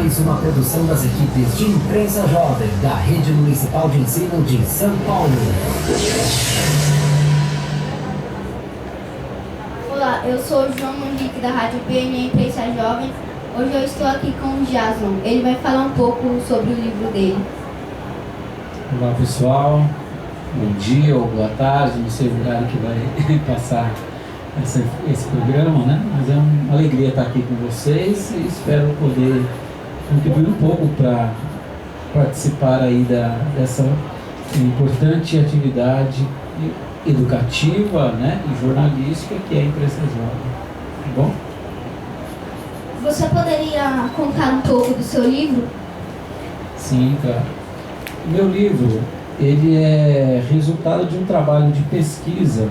mais uma produção das equipes de imprensa jovem da Rede Municipal de Ensino de São Paulo. Olá, eu sou o João Monique da Rádio PN Imprensa Jovem. Hoje eu estou aqui com o Jason. Ele vai falar um pouco sobre o livro dele. Olá pessoal, bom dia ou boa tarde, não sei o horário que vai passar esse programa, né? Mas é uma alegria estar aqui com vocês e espero poder contribuir um pouco para participar aí dessa importante atividade educativa, né, e jornalística que é a imprensa jovem. Tá bom? Você poderia contar um pouco do seu livro? Sim, claro. Meu livro, ele é resultado de um trabalho de pesquisa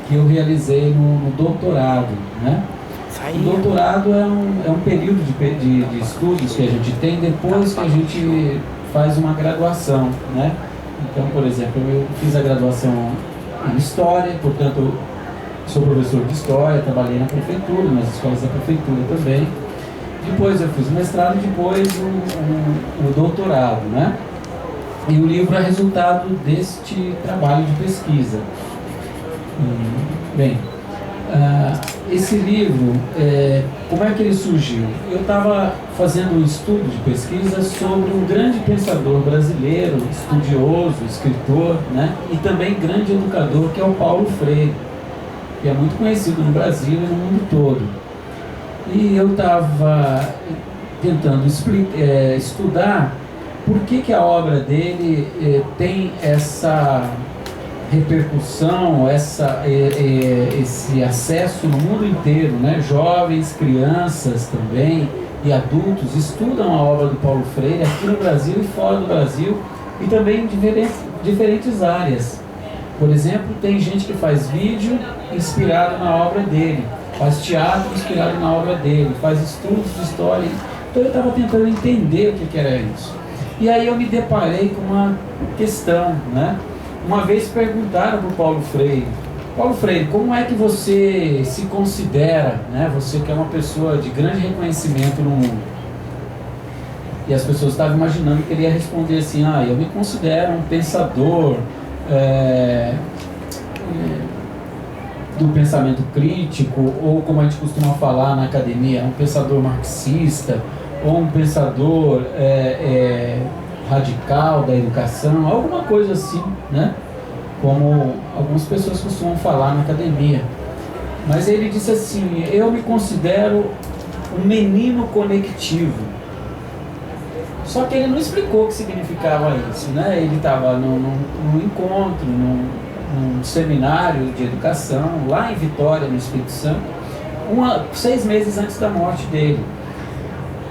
que eu realizei no doutorado, né? O doutorado é um período de estudos que a gente tem depois que a gente faz uma graduação, né? Então, por exemplo, eu fiz a graduação em História, portanto, sou professor de História, trabalhei na prefeitura, nas escolas da prefeitura também. Depois eu fiz o mestrado e depois o doutorado, né? E o livro é resultado deste trabalho de pesquisa. Bem, esse livro, como é que ele surgiu? Eu estava fazendo um estudo de pesquisa sobre um grande pensador brasileiro, estudioso, escritor, né? E também grande educador, que é o Paulo Freire, que é muito conhecido no Brasil e no mundo todo. E eu estava tentando estudar por que a obra dele tem essa repercussão, esse acesso no mundo inteiro, né? Jovens, crianças também e adultos estudam a obra do Paulo Freire aqui no Brasil e fora do Brasil e também em diferentes áreas. Por exemplo, tem gente que faz vídeo inspirado na obra dele, faz teatro inspirado na obra dele, faz estudos de história. Então eu estava tentando entender o que era isso. E aí eu me deparei com uma questão, né? Uma vez perguntaram para o Paulo Freire, como é que você se considera, né? Você que é uma pessoa de grande reconhecimento no mundo. E as pessoas estavam imaginando que ele ia responder assim, eu me considero um pensador do pensamento crítico, ou como a gente costuma falar na academia, um pensador marxista, ou um pensador radical da educação, alguma coisa assim, né? Como algumas pessoas costumam falar na academia. Mas ele disse assim, eu me considero um menino conectivo. Só que ele não explicou o que significava isso, né? Ele estava num encontro, num seminário de educação, lá em Vitória, no Espírito Santo, 6 meses antes da morte dele.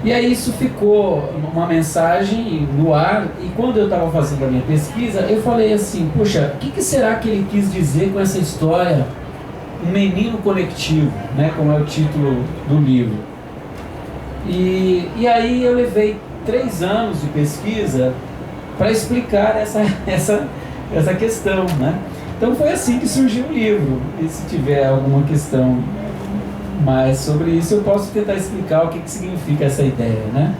E aí isso ficou uma mensagem no ar, e quando eu estava fazendo a minha pesquisa, eu falei assim, poxa, o que será que ele quis dizer com essa história, um menino conectivo, né, como é o título do livro. E aí eu levei 3 anos de pesquisa para explicar essa questão, né? Então foi assim que surgiu o livro, e se tiver alguma questão mais sobre isso, eu posso tentar explicar o que significa essa ideia, né?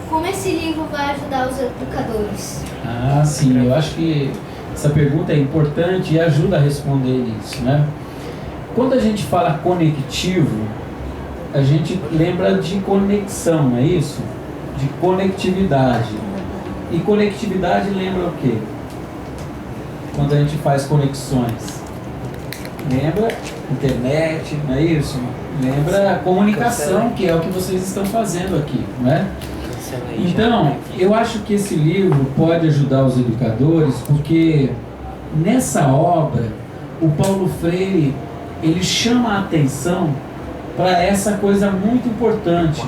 Como esse livro vai ajudar os educadores? Sim, eu acho que essa pergunta é importante e ajuda a responder isso, né? Quando a gente fala conectivo, a gente lembra de conexão, não é isso? De conectividade. E conectividade lembra o quê? Quando a gente faz conexões. Lembra internet, não é isso? Lembra a comunicação, que é o que vocês estão fazendo aqui, não é? Então, eu acho que esse livro pode ajudar os educadores, porque nessa obra, o Paulo Freire, ele chama a atenção para essa coisa muito importante.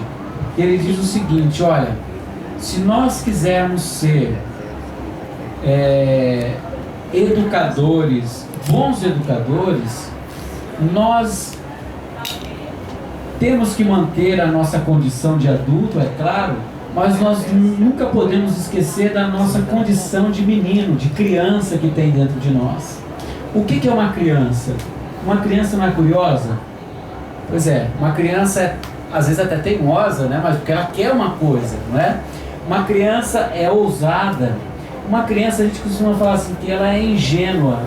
Ele diz o seguinte, olha, se nós quisermos ser educadores, bons educadores, nós temos que manter a nossa condição de adulto, é claro, mas nós nunca podemos esquecer da nossa condição de menino, de criança que tem dentro de nós. O que é uma criança? Uma criança não é curiosa? Pois é, uma criança às vezes até teimosa, né? Mas porque ela quer uma coisa, não é? Uma criança é ousada. Uma criança, a gente costuma falar assim, que ela é ingênua.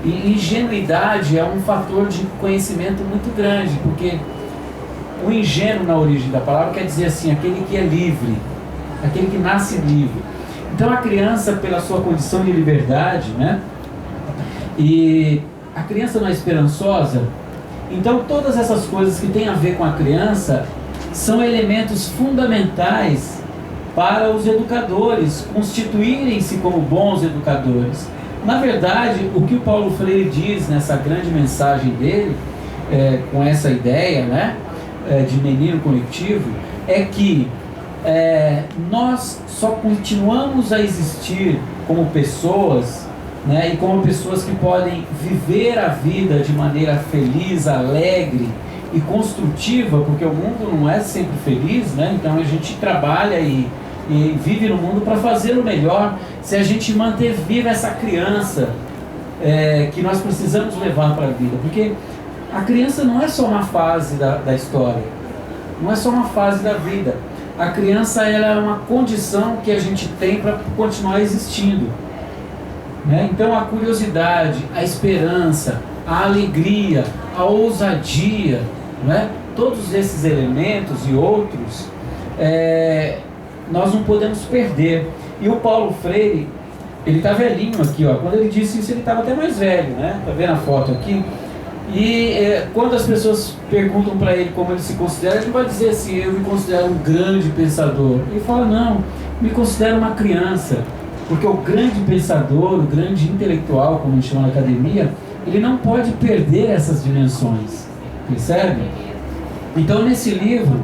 E ingenuidade é um fator de conhecimento muito grande, porque o ingênuo, na origem da palavra, quer dizer assim, aquele que é livre, aquele que nasce livre. Então a criança, pela sua condição de liberdade, né? E a criança não é esperançosa. Então todas essas coisas que têm a ver com a criança são elementos fundamentais para os educadores constituírem-se como bons educadores. Na verdade, o que o Paulo Freire diz nessa grande mensagem dele, com essa ideia, né, de menino coletivo, é que nós só continuamos a existir como pessoas, né, e como pessoas que podem viver a vida de maneira feliz, alegre e construtiva, porque o mundo não é sempre feliz, né? Então a gente trabalha e vive no mundo para fazer o melhor, se a gente manter viva essa criança que nós precisamos levar para a vida, porque a criança não é só uma fase da história, não é só uma fase da vida. A criança, ela é uma condição que a gente tem para continuar existindo, né? Então a curiosidade, a esperança, a alegria, a ousadia, né? Todos esses elementos e outros nós não podemos perder. E o Paulo Freire, ele está velhinho aqui, ó. Quando ele disse isso, ele estava até mais velho, né? Tá vendo a foto aqui? E quando as pessoas perguntam para ele como ele se considera, ele vai dizer assim: eu me considero um grande pensador. Ele fala: não, me considero uma criança, porque o grande pensador, o grande intelectual, como a gente chama na academia, ele não pode perder essas dimensões, percebe? Então nesse livro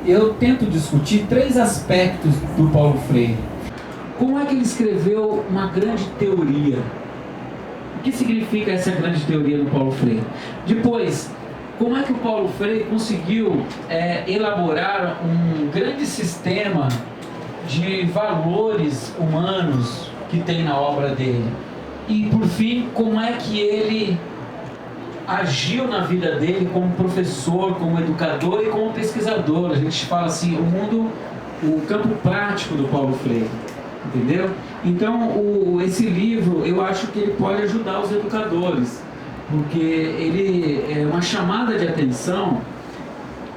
eu tento discutir 3 aspectos do Paulo Freire. Como é que ele escreveu uma grande teoria? O que significa essa grande teoria do Paulo Freire? Depois, como é que o Paulo Freire conseguiu elaborar um grande sistema de valores humanos que tem na obra dele? E por fim, como é que ele agiu na vida dele como professor, como educador e como pesquisador? A gente fala assim, o campo prático do Paulo Freire, entendeu? Então esse livro, eu acho que ele pode ajudar os educadores, porque ele é uma chamada de atenção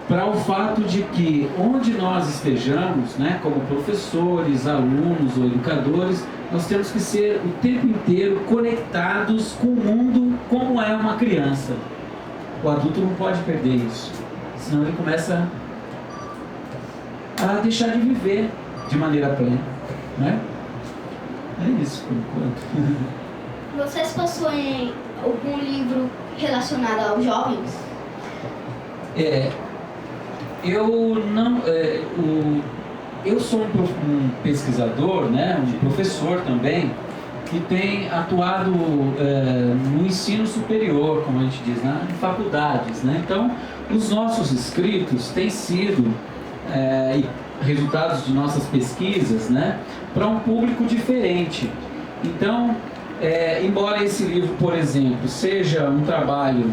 para o fato de que onde nós estejamos, né, como professores, alunos ou educadores, nós temos que ser o tempo inteiro conectados com o mundo como é uma criança. O adulto não pode perder isso, senão ele começa a deixar de viver de maneira plena, né? É isso por enquanto. Vocês possuem algum livro relacionado aos jovens? Eu sou um pesquisador, né, um professor também, que tem atuado no ensino superior, como a gente diz, em faculdades, né? Então, os nossos escritos têm sido resultados de nossas pesquisas, né, para um público diferente. Então, embora esse livro, por exemplo, seja um trabalho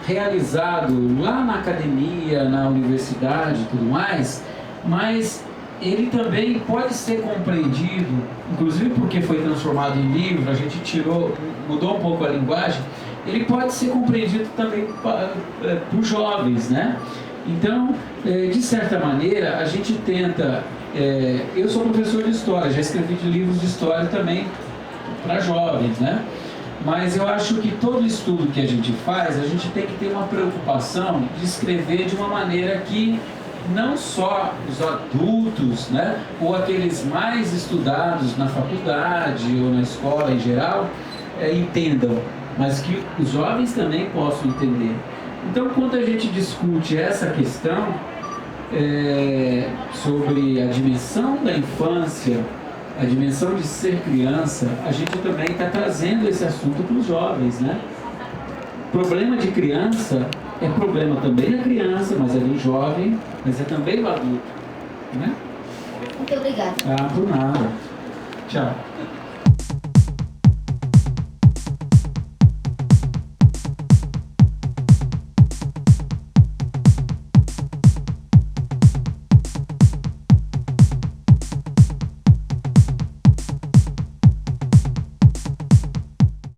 realizado lá na academia, na universidade e tudo mais, mas ele também pode ser compreendido, inclusive porque foi transformado em livro, a gente mudou um pouco a linguagem, ele pode ser compreendido também por jovens, né? Então, de certa maneira, a gente tenta... eu sou professor de história, já escrevi livros de história também para jovens, né? Mas eu acho que todo estudo que a gente faz, a gente tem que ter uma preocupação de escrever de uma maneira que não só os adultos, né, ou aqueles mais estudados na faculdade ou na escola em geral, entendam, mas que os jovens também possam entender. Então, quando a gente discute essa questão sobre a dimensão da infância, a dimensão de ser criança, a gente também está trazendo esse assunto para os jovens, né? Problema de criança é problema também da criança, mas é do jovem, mas é também do adulto, né? Muito obrigada. Ah, por nada. Tchau.